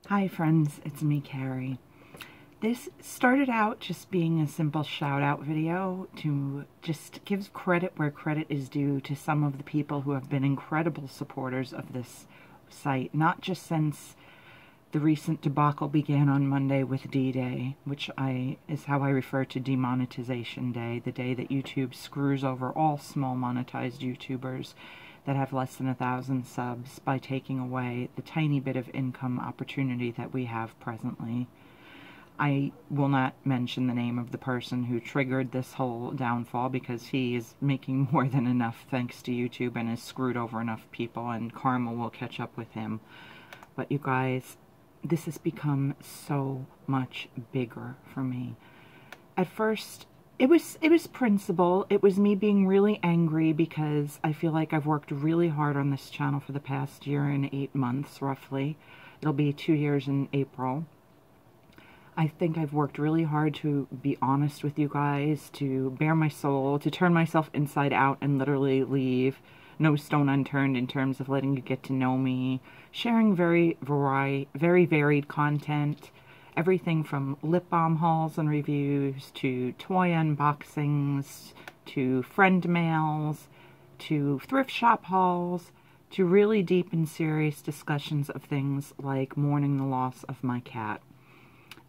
Hi friends, it's me, Carrie. This started out just being a simple shout out video to just give credit where credit is due to some of the people who have been incredible supporters of this site, not just since the recent debacle began on Monday with D-Day, which is how I refer to Demonetization Day, the day that YouTube screws over all small monetized YouTubers that have less than 1,000 subs by taking away the tiny bit of income opportunity that we have presently. I will not mention the name of the person who triggered this whole downfall because he is making more than enough thanks to YouTube and has screwed over enough people, and karma will catch up with him. But you guys, this has become so much bigger for me. At first, it was principle. It was me being really angry because I feel like I've worked really hard on this channel for the past year and 8 months, roughly. It'll be 2 years in April. I think I've worked really hard to be honest with you guys, to bare my soul, to turn myself inside out and literally leave no stone unturned in terms of letting you get to know me, sharing very varied content. Everything from lip balm hauls and reviews, to toy unboxings, to friend mails, to thrift shop hauls, to really deep and serious discussions of things like mourning the loss of my cat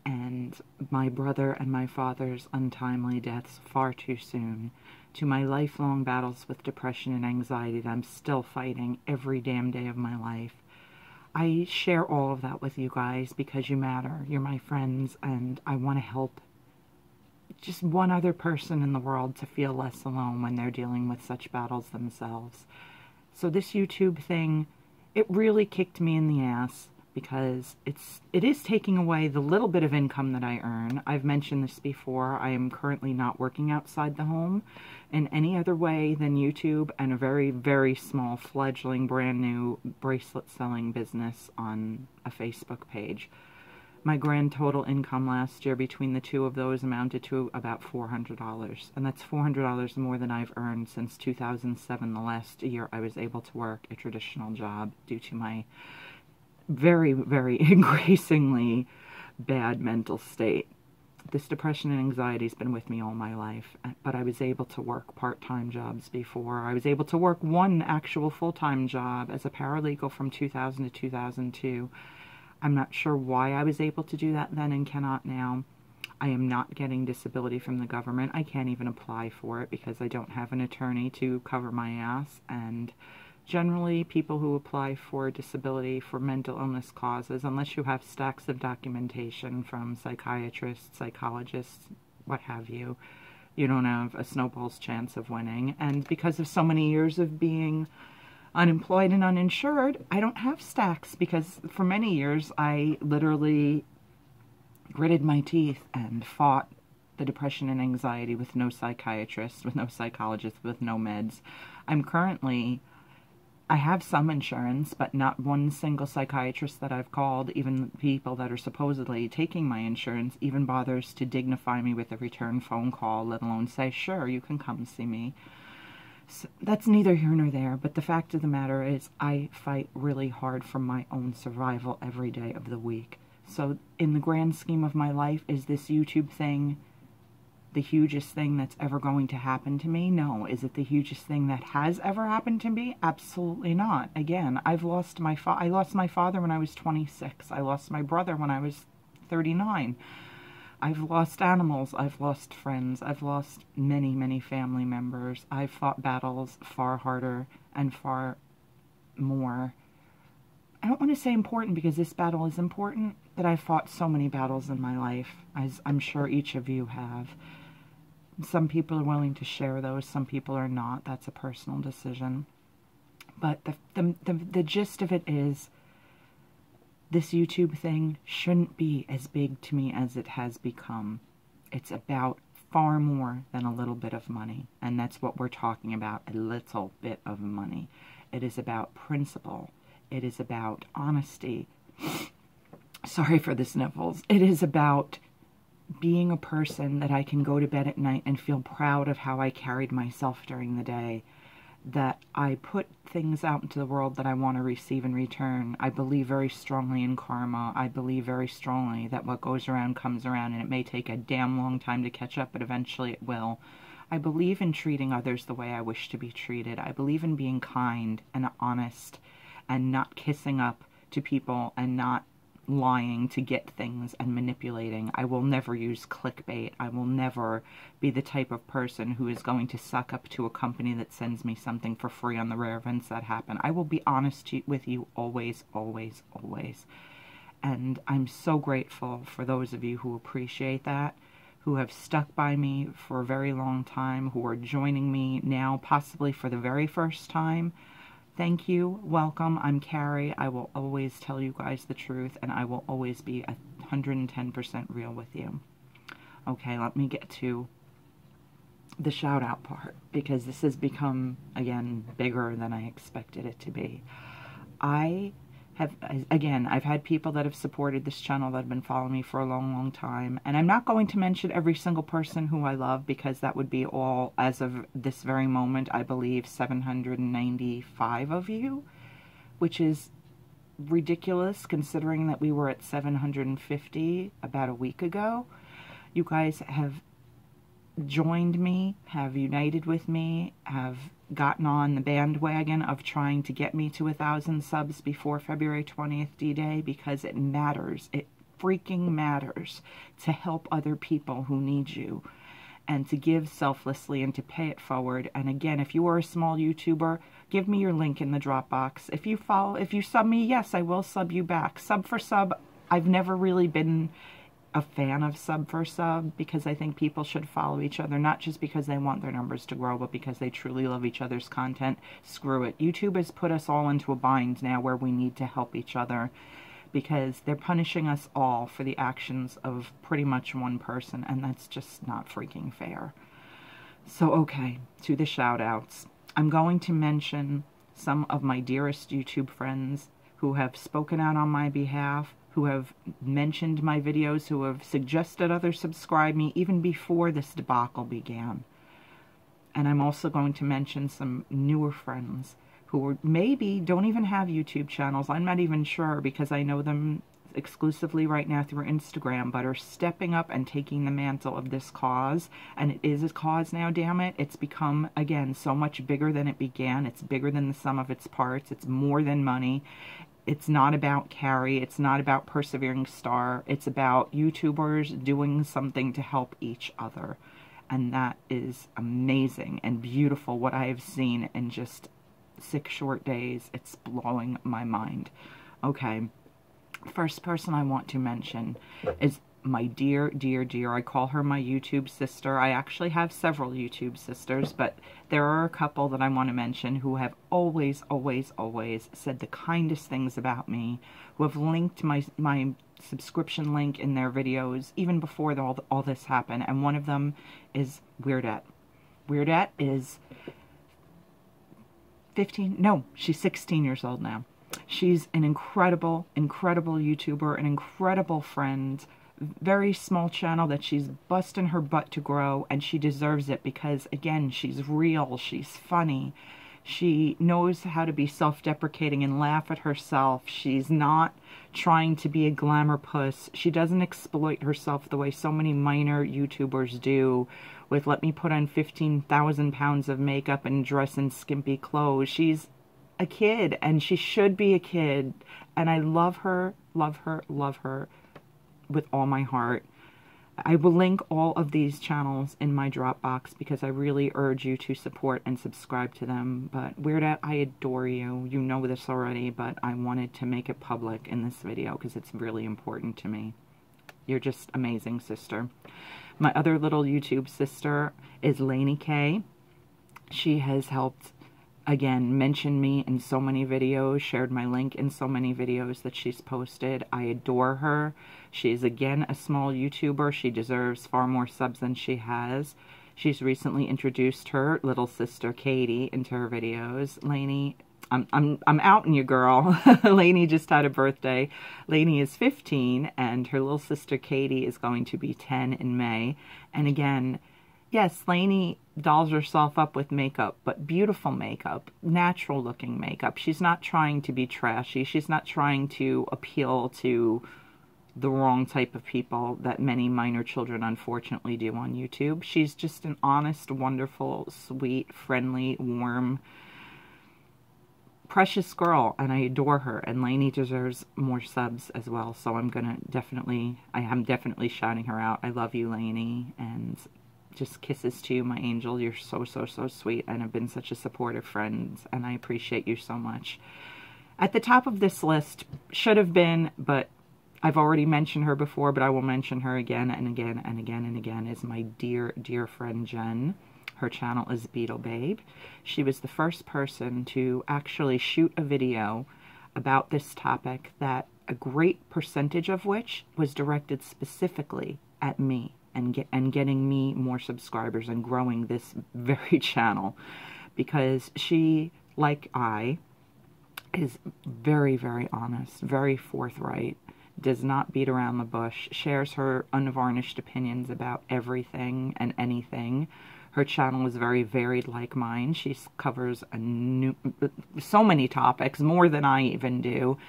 and my brother and my father's untimely deaths far too soon, to my lifelong battles with depression and anxiety that I'm still fighting every damn day of my life. I share all of that with you guys because you matter. You're my friends, and I want to help just one other person in the world to feel less alone when they're dealing with such battles themselves. So this YouTube thing, it really kicked me in the ass because it is taking away the little bit of income that I earn. I've mentioned this before. I am currently not working outside the home in any other way than YouTube and a very, very small fledgling brand new bracelet selling business on a Facebook page. My grand total income last year between the two of those amounted to about $400, and that's $400 more than I've earned since 2007, the last year I was able to work a traditional job due to my very, very increasingly bad mental state. This depression and anxiety has been with me all my life, but I was able to work part-time jobs before. I was able to work one actual full-time job as a paralegal from 2000 to 2002. I'm not sure why I was able to do that then and cannot now. I am not getting disability from the government. I can't even apply for it because I don't have an attorney to cover my ass, and generally, people who apply for disability for mental illness causes, unless you have stacks of documentation from psychiatrists, psychologists, what have you, you don't have a snowball's chance of winning. And because of so many years of being unemployed and uninsured, I don't have stacks because for many years I literally gritted my teeth and fought the depression and anxiety with no psychiatrist, with no psychologist, with no meds. I have some insurance, but not one single psychiatrist that I've called, even people that are supposedly taking my insurance, even bothers to dignify me with a return phone call, let alone say, sure, you can come see me. So that's neither here nor there, but the fact of the matter is I fight really hard for my own survival every day of the week. So in the grand scheme of my life, is this YouTube thing the hugest thing that's ever going to happen to me? No. Is it the hugest thing that has ever happened to me? Absolutely not. Again, I lost my father when I was 26. I lost my brother when I was 39. I've lost animals. I've lost friends. I've lost many, many family members. I've fought battles far harder and far more. I don't want to say important because this battle is important, but I've fought so many battles in my life, as I'm sure each of you have. Some people are willing to share those, some people are not. That's a personal decision. But the gist of it is, this YouTube thing shouldn't be as big to me as it has become. It's about far more than a little bit of money, and that's what we're talking about, a little bit of money. It is about principle. It is about honesty. Sorry for the sniffles. It is about being a person that I can go to bed at night and feel proud of how I carried myself during the day. that I put things out into the world that I want to receive in return. I believe very strongly in karma. I believe very strongly that what goes around comes around, and it may take a damn long time to catch up, but eventually it will. I believe in treating others the way I wish to be treated. I believe in being kind and honest and not kissing up to people and not lying to get things and manipulating. I will never use clickbait. I will never be the type of person who is going to suck up to a company that sends me something for free on the rare events that happen. I will be honest with you always, always, always. And I'm so grateful for those of you who appreciate that, who have stuck by me for a very long time, who are joining me now possibly for the very first time. Thank you. Welcome. I'm Carrie. I will always tell you guys the truth, and I will always be 110% real with you. Okay, let me get to the shout out part, because this has become, again, bigger than I expected it to be. I've had people that have supported this channel that have been following me for a long, long time. And I'm not going to mention every single person who I love, because that would be all, as of this very moment, I believe 795 of you, which is ridiculous considering that we were at 750 about a week ago. You guys have joined me, have united with me, have gotten on the bandwagon of trying to get me to 1,000 subs before February 20th D-Day, because it matters. It freaking matters to help other people who need you, and to give selflessly and to pay it forward. And again, if you are a small YouTuber, give me your link in the Dropbox. If you sub me, yes, I will sub you back. Sub for sub, I've never really been a fan of sub for sub, because I think people should follow each other, not just because they want their numbers to grow, but because they truly love each other's content. Screw it. YouTube has put us all into a bind now where we need to help each other, because they're punishing us all for the actions of pretty much one person, and that's just not freaking fair. So, okay, to the shout outs. I'm going to mention some of my dearest YouTube friends who have spoken out on my behalf, who have mentioned my videos, who have suggested others subscribe me even before this debacle began. And I'm also going to mention some newer friends who maybe don't even have YouTube channels. I'm not even sure, because I know them exclusively right now through Instagram, but are stepping up and taking the mantle of this cause. And it is a cause now, damn it. It's become, again, so much bigger than it began. It's bigger than the sum of its parts. It's more than money. It's not about Carrie. It's not about PerseveringStar. It's about YouTubers doing something to help each other. And that is amazing and beautiful, what I have seen in just 6 short days. It's blowing my mind. Okay, first person I want to mention is my dear, dear, dear, I call her my YouTube sister. I actually have several YouTube sisters, but there are a couple that I want to mention who have always, always, always said the kindest things about me, who have linked my subscription link in their videos even before all this happened, and one of them is Weirdette. Weirdette is she's 16 years old now. She's an incredible, incredible YouTuber, an incredible friend, very small channel that she's busting her butt to grow, and she deserves it because, again, she's real, she's funny, she knows how to be self-deprecating and laugh at herself. She's not trying to be a glamour puss. She doesn't exploit herself the way so many minor YouTubers do with, let me put on 15,000 pounds of makeup and dress in skimpy clothes. She's a kid, and she should be a kid, and I love her, love her, love her with all my heart. I will link all of these channels in my Dropbox because I really urge you to support and subscribe to them. But Weirdette, I adore you. You know this already, but I wanted to make it public in this video because it's really important to me. You're just amazing, sister. My other little YouTube sister is Lani Kae. She has helped, again, mention me in so many videos, shared my link in so many videos that she's posted. I adore her. She is, again, a small YouTuber. She deserves far more subs than she has. She's recently introduced her little sister, Katie, into her videos. Lani, I'm outing you, girl. Lani just had a birthday. Lani is 15, and her little sister, Katie, is going to be 10 in May. And again, Yes, Lani dolls herself up with makeup, but beautiful makeup, natural looking makeup. She's not trying to be trashy. She's not trying to appeal to the wrong type of people that many minor children unfortunately do on YouTube. She's just an honest, wonderful, sweet, friendly, warm, precious girl, and I adore her, and Lani deserves more subs as well, so I am definitely shouting her out. I love you, Lani, and just kisses to you, my angel. You're so, so, so sweet, and have been such a supportive friend, and I appreciate you so much. At the top of this list should have been, but I've already mentioned her before, but I will mention her again and again and again and again, is my dear, dear friend Jenn. Her channel is Beatle Babe. She was the first person to actually shoot a video about this topic, that a great percentage of which was directed specifically at me and getting me more subscribers and growing this very channel, because she, like I, is very, very honest, very forthright, does not beat around the bush, shares her unvarnished opinions about everything and anything. Her channel is very varied like mine. She covers so many topics, more than I even do.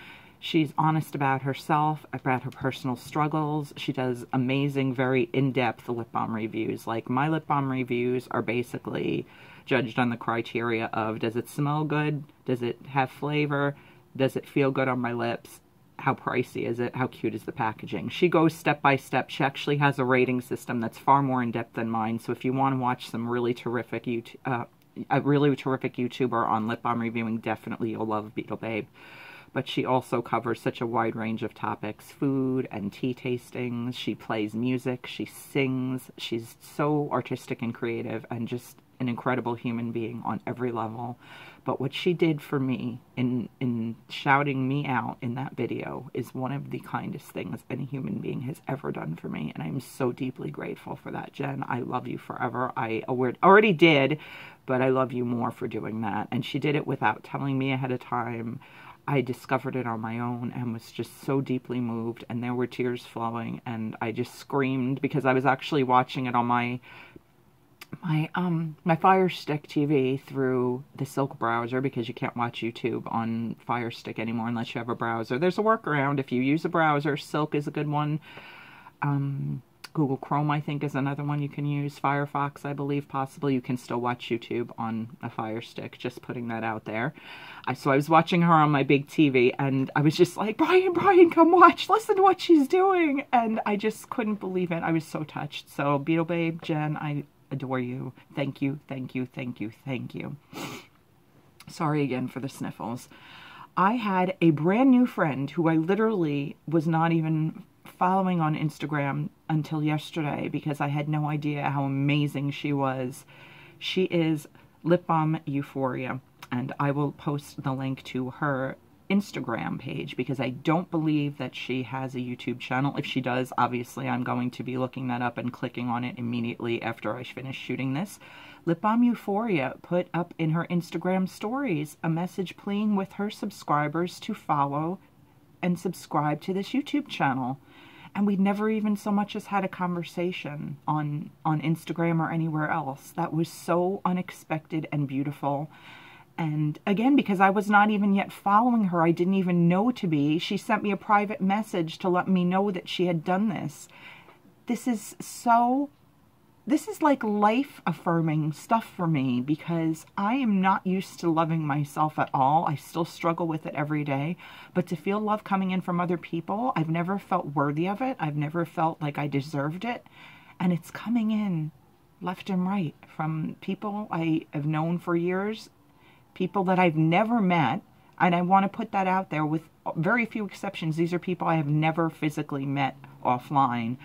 She's honest about herself, about her personal struggles. She does amazing, very in-depth lip balm reviews. Like, my lip balm reviews are basically judged on the criteria of, does it smell good? Does it have flavor? Does it feel good on my lips? How pricey is it? How cute is the packaging? She goes step by step. She actually has a rating system that's far more in depth than mine. So if you want to watch some really terrific a really terrific YouTuber on lip balm reviewing, definitely you'll love Beatle Babe. But she also covers such a wide range of topics: food and tea tastings. She plays music. She sings. She's so artistic and creative, and just an incredible human being on every level. But what she did for me in shouting me out in that video is one of the kindest things any human being has ever done for me. And I'm so deeply grateful for that, Jenn. I love you forever. I already did, but I love you more for doing that. And she did it without telling me ahead of time. I discovered it on my own and was just so deeply moved, and there were tears flowing, and I just screamed, because I was actually watching it on my Fire Stick TV through the Silk browser, because you can't watch YouTube on Fire Stick anymore unless you have a browser. There's a workaround if you use a browser. Silk is a good one. Google Chrome, I think, is another one you can use. Firefox, I believe, possibly. You can still watch YouTube on a Fire Stick, just putting that out there. So I was watching her on my big TV, and I was just like, Brian, come watch. Listen to what she's doing. And I just couldn't believe it. I was so touched. So, Beatle Babe, Jenn, I adore you. Thank you, thank you, thank you, thank you. Sorry again for the sniffles. I had a brand new friend who I literally was not even following on Instagram until yesterday, because I had no idea how amazing she was. She is Lip Balm Euphoria, and I will post the link to her Instagram page, because I don't believe that she has a YouTube channel. If she does, obviously I'm going to be looking that up and clicking on it immediately after I finish shooting this. Lip Balm Euphoria put up in her Instagram stories a message pleading with her subscribers to follow and subscribe to this YouTube channel. And we'd never even so much as had a conversation on Instagram or anywhere else. That was so unexpected and beautiful. And again, because I was not even yet following her, I didn't even know to be, she sent me a private message to let me know that she had done this. This is like life-affirming stuff for me, because I am not used to loving myself at all. I still struggle with it every day. But to feel love coming in from other people, I've never felt worthy of it. I've never felt like I deserved it. And it's coming in left and right from people I have known for years, people that I've never met. And I want to put that out there with very few exceptions. These are people I have never physically met offline.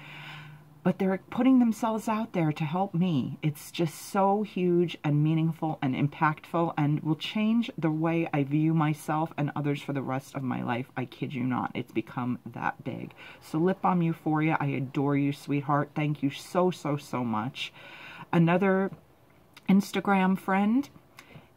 But they're putting themselves out there to help me. It's just so huge and meaningful and impactful, and will change the way I view myself and others for the rest of my life. I kid you not. It's become that big. So Lip Balm Euphoria, I adore you, sweetheart. Thank you so, so, so much. Another Instagram friend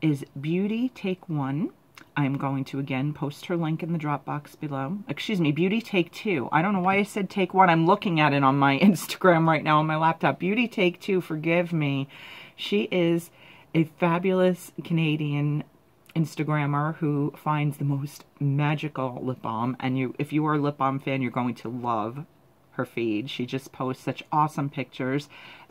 is Beauty Take One. I'm going to, again, post her link in the drop box below. Excuse me, Beauty Take Two. I don't know why I said Take One. I'm looking at it on my Instagram right now on my laptop. Beauty Take Two, forgive me. She is a fabulous Canadian Instagrammer who finds the most magical lip balm. And if you are a lip balm fan, you're going to love her feed. She just posts such awesome pictures.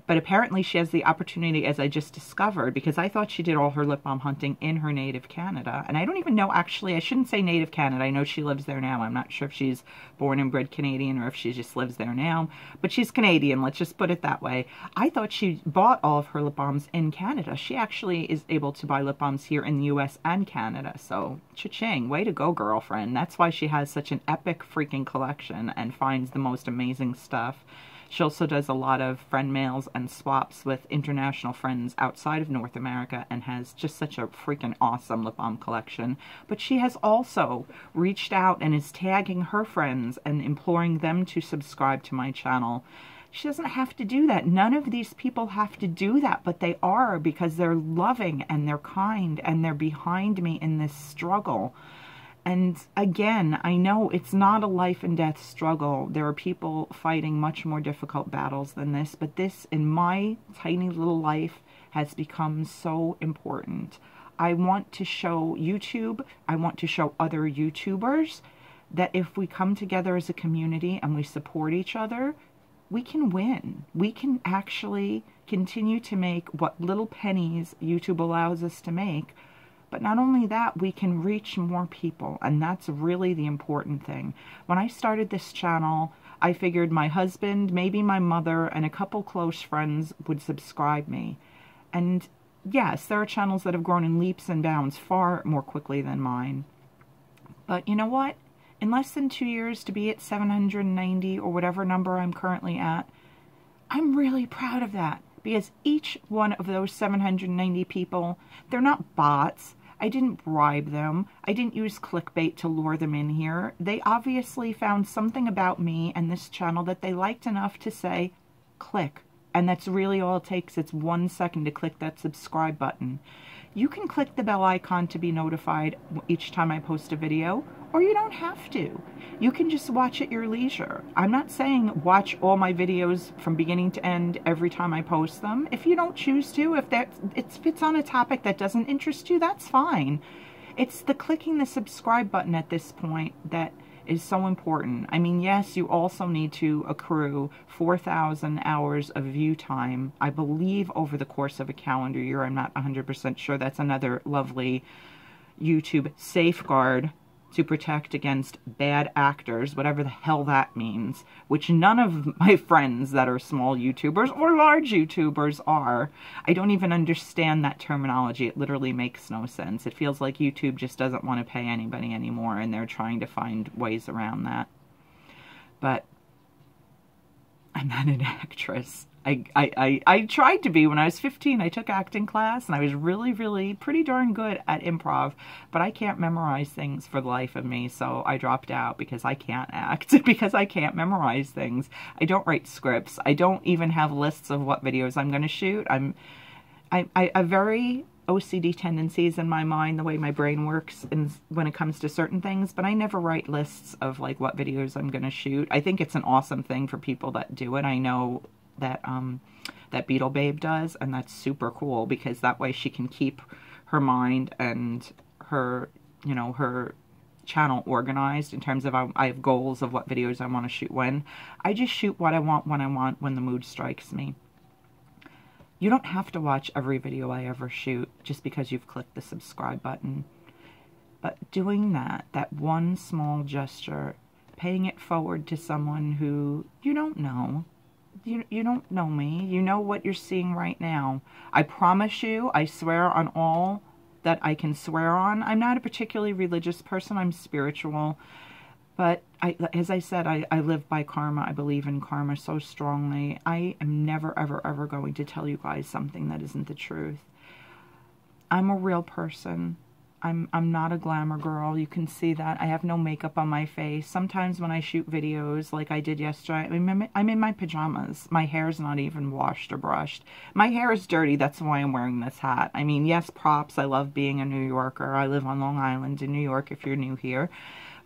But apparently she has the opportunity, as I just discovered, because I thought she did all her lip balm hunting in her native Canada. And I don't even know, actually, I shouldn't say native Canada. I know she lives there now. I'm not sure if she's born and bred Canadian or if she just lives there now. But she's Canadian, let's just put it that way. I thought she bought all of her lip balms in Canada. She actually is able to buy lip balms here in the US and Canada. So, cha-ching, way to go, girlfriend. That's why she has such an epic freaking collection and finds the most amazing stuff. She also does a lot of friend mails and swaps with international friends outside of North America and has just such a freaking awesome lip balm collection. But she has also reached out and is tagging her friends and imploring them to subscribe to my channel. She doesn't have to do that. None of these people have to do that, but they are, because they're loving and they're kind and they're behind me in this struggle. And again, I know it's not a life and death struggle. There are people fighting much more difficult battles than this, but this, in my tiny little life, has become so important. I want to show YouTube, I want to show other YouTubers that if we come together as a community and we support each other, we can win. We can actually continue to make what little pennies YouTube allows us to make. But not only that, we can reach more people, and that's really the important thing. When I started this channel, I figured my husband, maybe my mother, and a couple close friends would subscribe me. And yes, there are channels that have grown in leaps and bounds far more quickly than mine. But you know what? In less than 2 years, to be at 790 or whatever number I'm currently at, I'm really proud of that. Because each one of those 790 people, they're not bots. I didn't bribe them. I didn't use clickbait to lure them in here. They obviously found something about me and this channel that they liked enough to say, click. And that's really all it takes. It's 1 second to click that subscribe button. You can click the bell icon to be notified each time I post a video, or you don't have to. You can just watch at your leisure. I'm not saying watch all my videos from beginning to end every time I post them. If you don't choose to, if it's on a topic that doesn't interest you, that's fine. It's the clicking the subscribe button at this point that is so important. I mean, yes, you also need to accrue 4,000 hours of view time, I believe, over the course of a calendar year. I'm not 100% sure. That's another lovely YouTube safeguard to protect against bad actors, whatever the hell that means, which none of my friends that are small YouTubers or large YouTubers are. I don't even understand that terminology. It literally makes no sense. It feels like YouTube just doesn't want to pay anybody anymore, and they're trying to find ways around that. But I'm not an actress. I tried to be when I was 15. I took acting class, and I was really pretty darn good at improv, but I can't memorize things for the life of me, so I dropped out because I can't act, because I can't memorize things. I don't write scripts. I don't even have lists of what videos I'm going to shoot. I have very OCD tendencies in my mind, the way my brain works when it comes to certain things, but I never write lists of like what videos I'm going to shoot. I think it's an awesome thing for people that do it. I know that that Beatle babe does, and that's super cool, because that way she can keep her mind and her, you know, her channel organized in terms of I have goals of what videos I want to shoot when. I just shoot what I want when I want, when the mood strikes me. You don't have to watch every video I ever shoot just because you've clicked the subscribe button. But doing that one small gesture, paying it forward to someone who you don't know. You don't know me. You know what you're seeing right now. I promise you, I swear on all that I can swear on. I'm not a particularly religious person. I'm spiritual. But as I said, I live by karma. I believe in karma so strongly. I am never, ever going to tell you guys something that isn't the truth. I'm a real person. I'm not a glamour girl. You can see that. I have no makeup on my face. Sometimes when I shoot videos like I did yesterday, I'm in my pajamas. My hair's not even washed or brushed. My hair is dirty. That's why I'm wearing this hat. I mean, yes, props. I love being a New Yorker. I live on Long Island in New York if you're new here.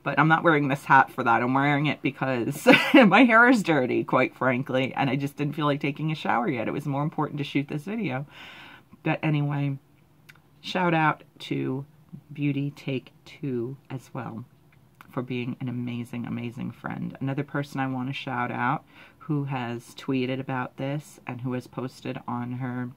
But I'm not wearing this hat for that. I'm wearing it because my hair is dirty, quite frankly. And I just didn't feel like taking a shower yet. It was more important to shoot this video. But anyway, shout out to Beauty Take Two as well for being an amazing, amazing friend. Another person I want to shout out who has tweeted about this and who has posted on her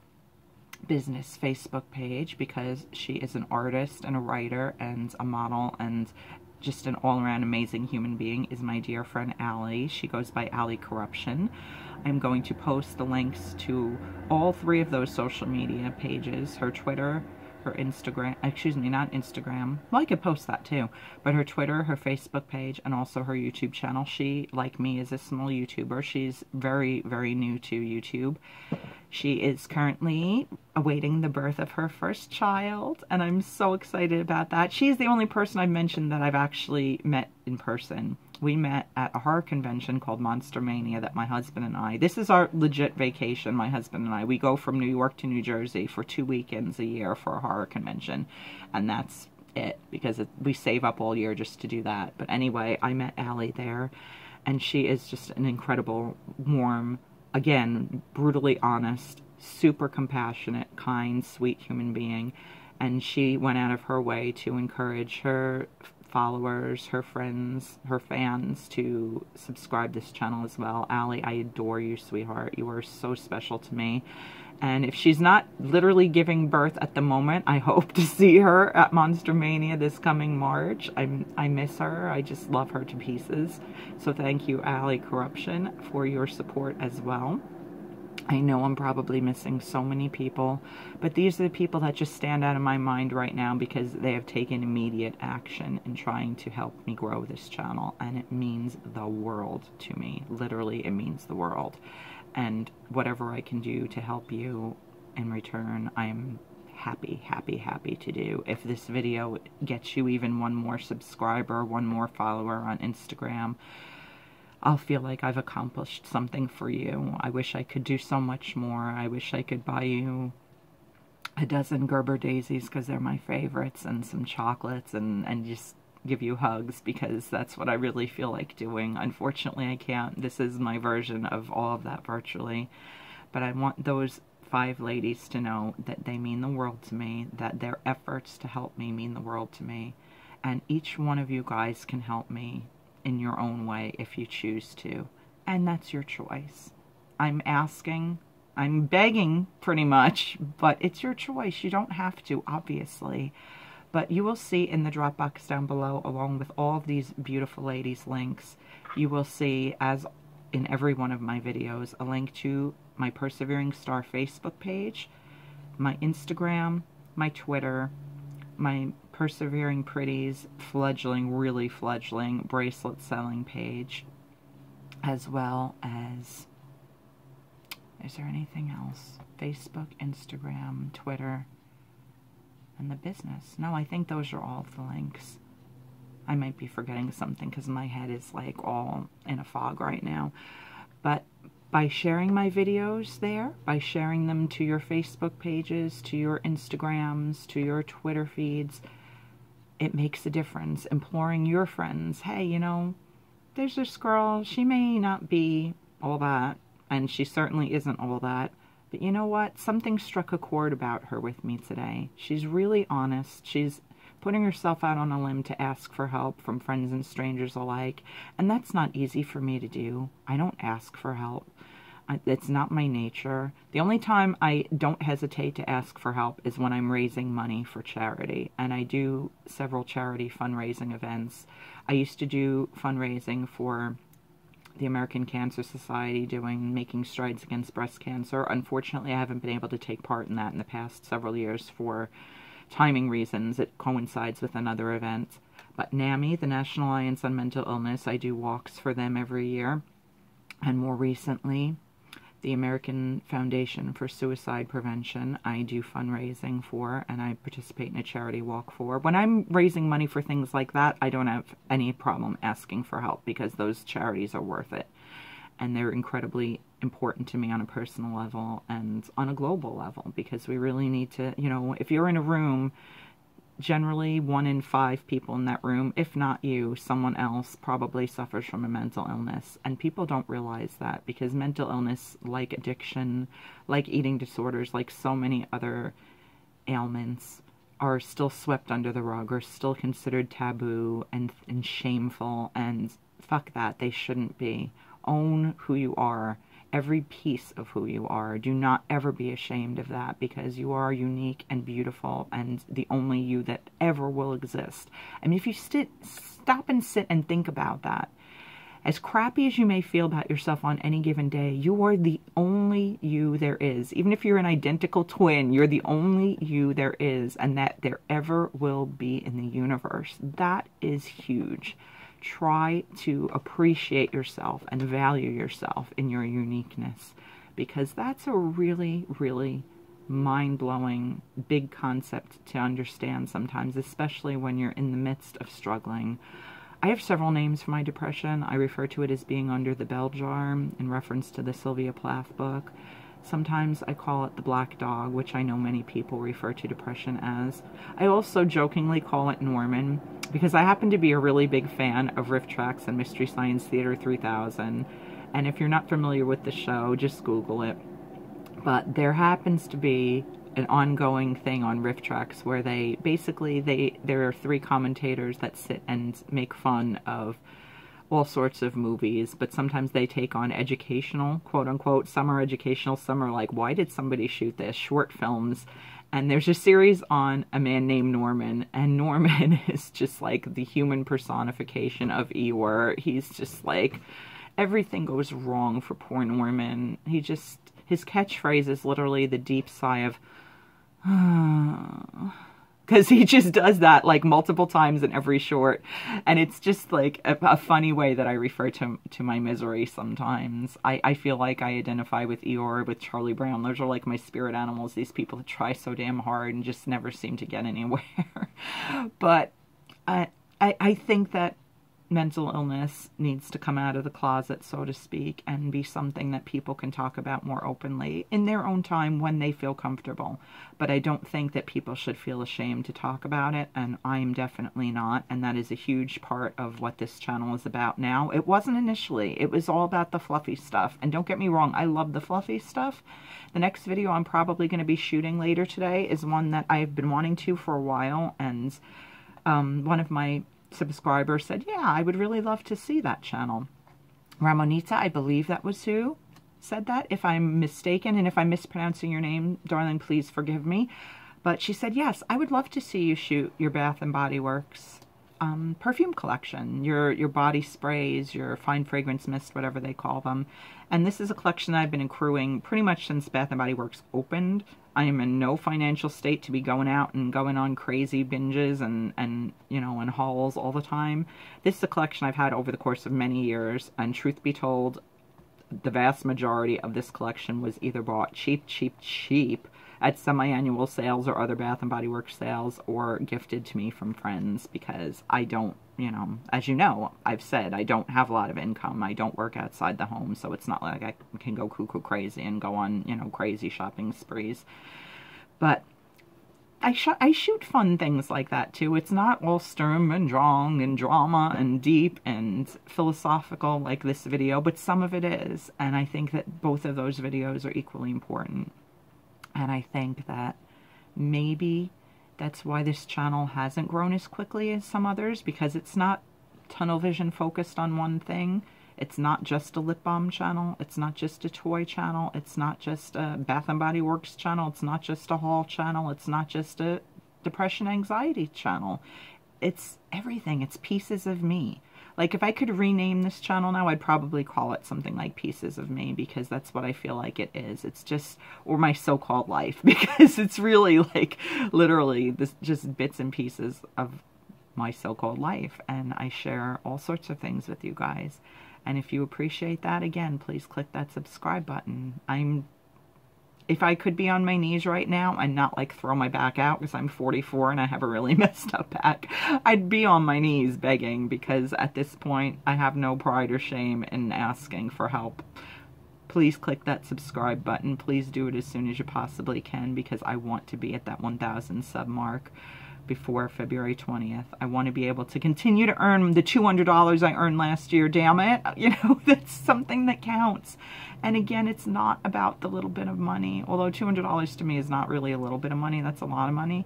business Facebook page, because she is an artist and a writer and a model and just an all-around amazing human being, is my dear friend Allie. She goes by Korruption. I'm going to post the links to all 3 of those social media pages, her Twitter, her Instagram, excuse me, not Instagram, well, I could post that too, but her Twitter, her Facebook page, and also her YouTube channel. She, like me, is a small YouTuber. She's very, very new to YouTube. She is currently awaiting the birth of her first child, and I'm so excited about that. She's the only person I've mentioned that I've actually met in person. We met at a horror convention called Monster Mania that my husband and I, this is our legit vacation, my husband and I. We go from New York to New Jersey for 2 weekends a year for a horror convention, and that's it, because we save up all year just to do that. But anyway, I met Allie there, and she is just an incredible, warm, again, brutally honest, super compassionate, kind, sweet human being. And she went out of her way to encourage her followers, her friends, her fans to subscribe this channel as well. Allie, I adore you, sweetheart. You are so special to me. And if she's not literally giving birth at the moment, I hope to see her at Monster Mania this coming March. I miss her. I just love her to pieces. So thank you, Korruption, for your support as well. I know I'm probably missing so many people, but these are the people that just stand out of my mind right now because they have taken immediate action in trying to help me grow this channel, and it means the world to me. Literally, it means the world. And whatever I can do to help you in return, I'm happy, happy, happy to do. If this video gets you even one more subscriber, one more follower on Instagram, I'll feel like I've accomplished something for you. I wish I could do so much more. I wish I could buy you a dozen Gerber daisies because they're my favorites, and some chocolates, and just give you hugs, because that's what I really feel like doing. Unfortunately, I can't. This is my version of all of that virtually. But I want those 5 ladies to know that they mean the world to me, that their efforts to help me mean the world to me. And each one of you guys can help me in your own way if you choose to. And that's your choice. I'm asking, I'm begging pretty much, but it's your choice. You don't have to, obviously. But you will see in the drop box down below, along with all of these beautiful ladies' links, you will see, as in every one of my videos, a link to my PerseveringStar Facebook page, my Instagram, my Twitter, my Persevering Pretties fledgling, really fledgling bracelet selling page, as well as, is there anything else? Facebook, Instagram, Twitter, and the business. No, I think those are all of the links. I might be forgetting something because my head is like all in a fog right now. But by sharing my videos there, by sharing them to your Facebook pages, to your Instagrams, to your Twitter feeds, it makes a difference. Imploring your friends, hey, you know, there's this girl, she may not be all that, and she certainly isn't all that, but you know what? Something struck a chord about her with me today. She's really honest. She's putting herself out on a limb to ask for help from friends and strangers alike, and that's not easy for me to do. I don't ask for help. It's not my nature. The only time I don't hesitate to ask for help is when I'm raising money for charity, and I do several charity fundraising events. I used to do fundraising for the American Cancer Society, making strides against breast cancer. Unfortunately, I haven't been able to take part in that in the past several years for timing reasons. It coincides with another event. But NAMI, the National Alliance on Mental Illness, I do walks for them every year. And more recently, the American Foundation for Suicide Prevention, I do fundraising for, and I participate in a charity walk for. When I'm raising money for things like that, I don't have any problem asking for help because those charities are worth it. And they're incredibly important to me on a personal level and on a global level, because we really need to, you know, if you're in a room, generally 1 in 5 people in that room, if not you, someone else probably suffers from a mental illness. And people don't realize that, because mental illness, like addiction, like eating disorders, like so many other ailments, are still swept under the rug, or still considered taboo and shameful, and fuck that, they shouldn't be. Own who you are, every piece of who you are. Do not ever be ashamed of that, because you are unique and beautiful and the only you that ever will exist. I mean, if you stop and sit and think about that, as crappy as you may feel about yourself on any given day, you are the only you there is. Even if you're an identical twin, you're the only you there is, and that there ever will be in the universe. That is huge. Try to appreciate yourself and value yourself in your uniqueness, because that's a really, really mind-blowing, big concept to understand sometimes, especially when you're in the midst of struggling. I have several names for my depression. I refer to it as being under the bell jar in reference to the Sylvia Plath book. Sometimes I call it the black dog, which I know many people refer to depression as. I also jokingly call it Norman, because I happen to be a really big fan of Riff Tracks and Mystery Science Theater 3000. And if you're not familiar with the show, just Google it. But there happens to be an ongoing thing on Riff Tracks where they basically, there are 3 commentators that sit and make fun of all sorts of movies, but sometimes they take on educational, quote-unquote, some are educational, some are like, why did somebody shoot this? Short films. And there's a series on a man named Norman, and Norman is just like the human personification of Eeyore. He's just like, everything goes wrong for poor Norman. His catchphrase is literally the deep sigh of, because he just does that like multiple times in every short, and it's just like a funny way that I refer to my misery sometimes. I feel like I identify with Eeyore, with Charlie Brown. Those are like my spirit animals, these people that try so damn hard and just never seem to get anywhere. But I think that mental illness needs to come out of the closet, so to speak, and be something that people can talk about more openly in their own time when they feel comfortable. But I don't think that people should feel ashamed to talk about it, and I'm definitely not, and that is a huge part of what this channel is about now. It wasn't initially. It was all about the fluffy stuff, and don't get me wrong, I love the fluffy stuff. The next video I'm probably going to be shooting later today is one that I've been wanting to for a while, and one of my subscriber said, yeah, I would really love to see that channel. Ramonita, I believe that was who said that. If I'm mistaken, and if I'm mispronouncing your name, darling, please forgive me. But she said, yes, I would love to see you shoot your Bath & Body Works perfume collection, your body sprays, your fine fragrance mist, whatever they call them. And this is a collection I've been accruing pretty much since Bath & Body Works opened. I am in no financial state to be going out and going on crazy binges and you know, and hauls all the time. This is a collection I've had over the course of many years, and truth be told, the vast majority of this collection was either bought cheap at semi-annual sales or other Bath & Body Works sales, or gifted to me from friends, because I don't, you know, as you know, I've said, I don't have a lot of income. I don't work outside the home, so it's not like I can go cuckoo crazy and go on, you know, crazy shopping sprees. But I shoot fun things like that too. It's not all sturm and drang and drama and deep and philosophical like this video, but some of it is. And I think that both of those videos are equally important. And I think that maybe that's why this channel hasn't grown as quickly as some others, because it's not tunnel vision focused on one thing. It's not just a lip balm channel. It's not just a toy channel. It's not just a Bath & Body Works channel. It's not just a haul channel. It's not just a depression anxiety channel. It's everything. It's pieces of me. Like, if I could rename this channel now, I'd probably call it something like Pieces of Me, because that's what I feel like it is. It's just, or my so-called life, because it's really like literally this just bits and pieces of my so-called life, and I share all sorts of things with you guys. And if you appreciate that, again, please click that subscribe button. If I could be on my knees right now and not like throw my back out because I'm 44 and I have a really messed up back, I'd be on my knees begging, because at this point I have no pride or shame in asking for help. Please click that subscribe button. Please do it as soon as you possibly can, because I want to be at that 1,000 sub mark before February 20th. I want to be able to continue to earn the $200 I earned last year, damn it. You know, that's something that counts. And again, it's not about the little bit of money, although $200 to me is not really a little bit of money, that's a lot of money.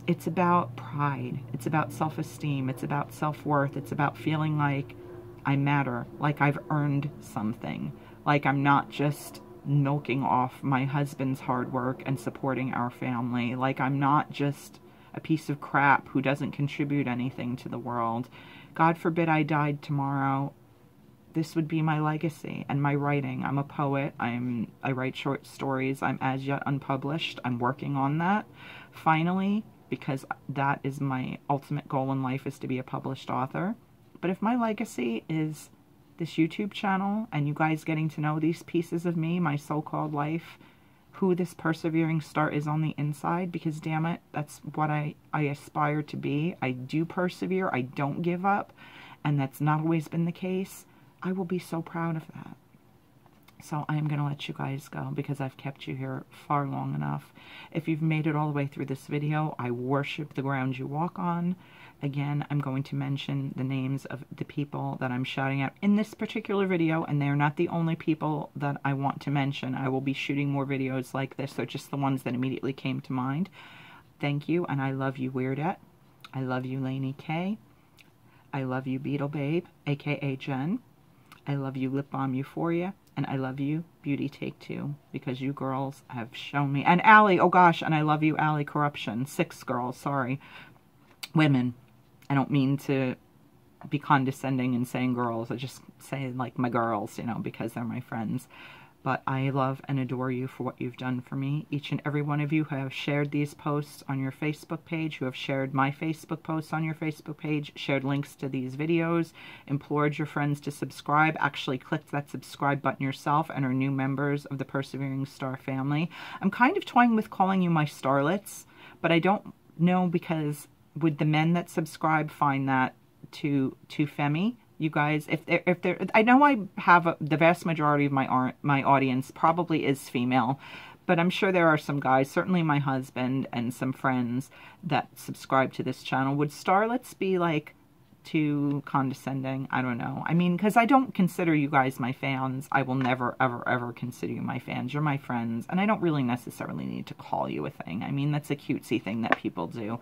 It's about pride. It's about self-esteem. It's about self-worth. It's about feeling like I matter, like I've earned something, like I'm not just milking off my husband's hard work and supporting our family, like I'm not just a piece of crap who doesn't contribute anything to the world. God forbid I died tomorrow. This would be my legacy and my writing. I'm a poet. I write short stories. I'm as yet unpublished. I'm working on that finally, because that is my ultimate goal in life, is to be a published author. But if my legacy is this YouTube channel and you guys getting to know these pieces of me, my so-called life, who this persevering star is on the inside, because damn it, that's what I aspire to be. I do persevere. I don't give up. And that's not always been the case. I will be so proud of that. So I am going to let you guys go, because I've kept you here far long enough. If you've made it all the way through this video, I worship the ground you walk on. Again, I'm going to mention the names of the people that I'm shouting out in this particular video, and they're not the only people that I want to mention. I will be shooting more videos like this. They're just the ones that immediately came to mind. Thank you, and I love you, Weirdette. I love you, Lani Kae. I love you, Beatle Babe, aka Jenn. I love you, Lip Balm Euphoria. And I love you, Beauty Take Two, because you girls have shown me. And Allie, oh gosh, and I love you, Allie Korruption. 6 girls, sorry. Women. I don't mean to be condescending and saying girls. I just say like my girls, you know, because they're my friends. But I love and adore you for what you've done for me. Each and every one of you who have shared these posts on your Facebook page, who have shared my Facebook posts on your Facebook page, shared links to these videos, implored your friends to subscribe, actually clicked that subscribe button yourself, and are new members of the Persevering Star family. I'm kind of toying with calling you my starlets, but I don't know, because would the men that subscribe find that too femmy? You guys, if they're, I know I have the vast majority of my audience probably is female, but I'm sure there are some guys, certainly my husband and some friends that subscribe to this channel. Would starlets be like too condescending? I don't know. I mean, because I don't consider you guys my fans. I will never, ever, ever consider you my fans. You're my friends, and I don't really necessarily need to call you a thing. I mean, that's a cutesy thing that people do,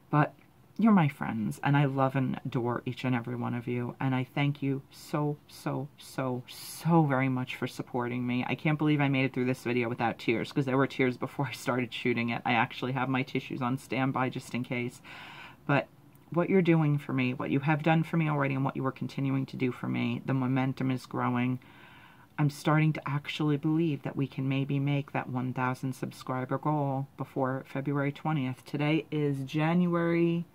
but you're my friends, and I love and adore each and every one of you, and I thank you so, so, so, so very much for supporting me. I can't believe I made it through this video without tears, because there were tears before I started shooting it. I actually have my tissues on standby just in case. But what you're doing for me, what you have done for me already, and what you are continuing to do for me, the momentum is growing. I'm starting to actually believe that we can maybe make that 1,000 subscriber goal before February 20th. Today is January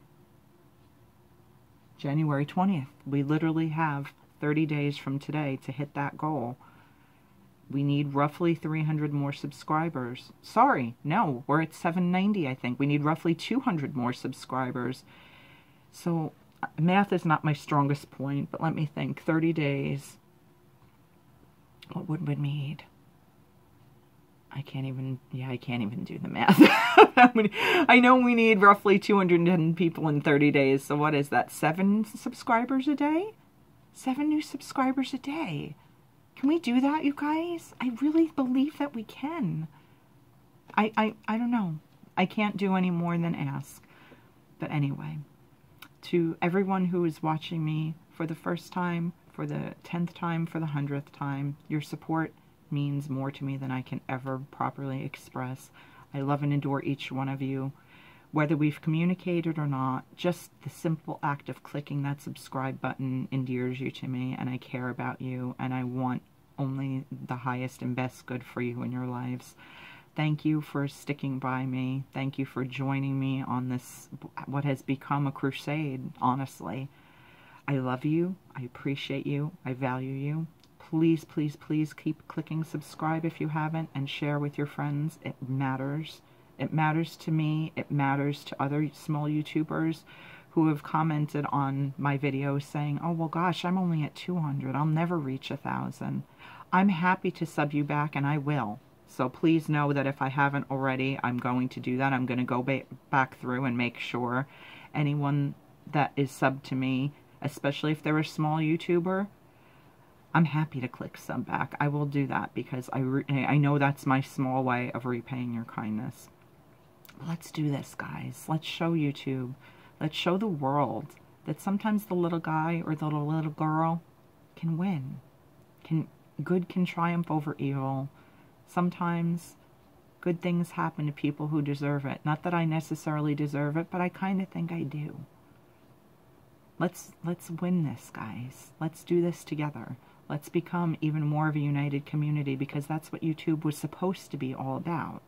20th. We literally have 30 days from today to hit that goal. We need roughly 300 more subscribers. Sorry, no, we're at 790, I think. We need roughly 200 more subscribers. So math is not my strongest point, but let me think. 30 days. What would we need? I can't even do the math. I know we need roughly 210 people in 30 days. So what is that? 7 subscribers a day? 7 new subscribers a day. Can we do that, you guys? I really believe that we can. I don't know. I can't do any more than ask. But anyway, to everyone who is watching me for the first time, for the 10th time, for the 100th time, your support means more to me than I can ever properly express. I love and adore each one of you. Whether we've communicated or not, just the simple act of clicking that subscribe button endears you to me, and I care about you, and I want only the highest and best good for you in your lives. Thank you for sticking by me. Thank you for joining me on this, what has become a crusade, honestly. I love you. I appreciate you. I value you. Please, please, please keep clicking subscribe if you haven't, and share with your friends. It matters. It matters to me. It matters to other small YouTubers who have commented on my videos saying, oh, well, gosh, I'm only at 200. I'll never reach 1,000. I'm happy to sub you back, and I will. So please know that if I haven't already, I'm going to do that. I'm going to go back through and make sure anyone that is subbed to me, especially if they're a small YouTuber, I'm happy to click sub back. I will do that because I know that's my small way of repaying your kindness. Let's do this, guys. Let's show YouTube. Let's show the world that sometimes the little guy or the little girl can win. Good can triumph over evil. Sometimes good things happen to people who deserve it. Not that I necessarily deserve it, but I kind of think I do. Let's win this, guys. Let's do this together. Let's become even more of a united community, because that's what YouTube was supposed to be all about.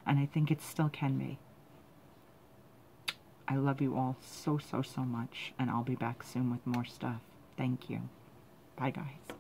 And I think it still can be. I love you all so, so, so much. And I'll be back soon with more stuff. Thank you. Bye, guys.